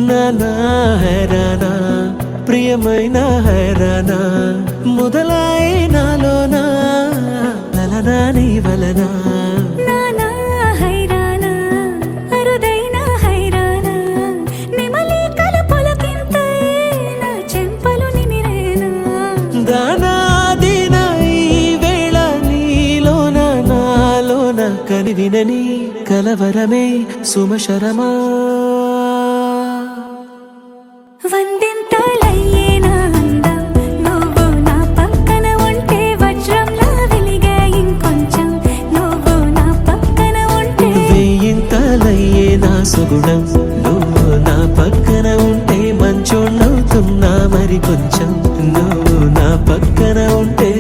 నానా హైరానా ప్రియమైన హైరానా మొదలై నాలోనా లలనా నీ వలనా నానా హైరానా అరుదైన హైరానా నిమలి కలుపులకింతై నా చెంపలు నిమిరేనా దానాదిన ఈ వేళ నీలోన నాలోన కలివినని కలవరమే సుమశరమా వందింతలయ్యేనా అందం నువ్వు నా పక్కన ఉంటే వజ్రంలా వెలిగే ఇంకొంచెం నువ్వు నా పక్కన ఉంటే వేయింతలయ్యే నా సుగుణం నువ్వు నా పక్కన ఉంటే మంచోళ్ళవుతున్నా మరి కొంచెం నువ్వు నా పక్కన ఉంటే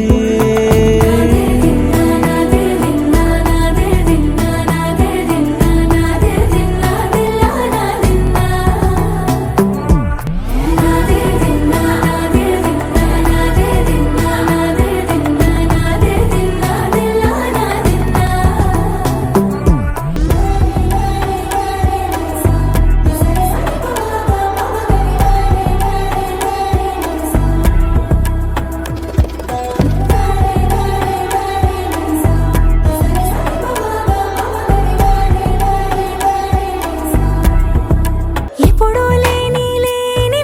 ఎప్పుడూ లేని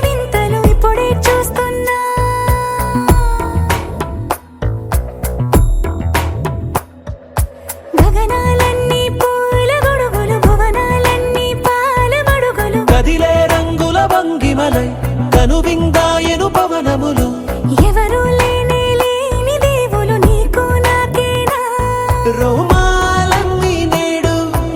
వింతలు ఇప్పుడే చూస్తున్నా గగనాలన్నీ పూల గొడుగులు భువనాలన్నీ పాల మడుగులు కదిలే రంగుల వంగిమలై కనువిందాయను పవనములు ఎవరూ లేని దేవులు నీకు నాకేనా రోమాలన్నీ నేడు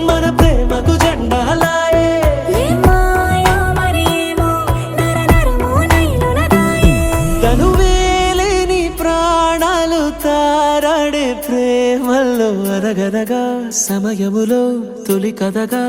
మన ప్రేమకు జెండాలాయే ఏ మాయో మరి ఏమో నరనరమో నైలున దాయే తనువేలేని ప్రాణాలు తారాడే ప్రేమల్లో అనగనగా సమయములో తొలి కథగా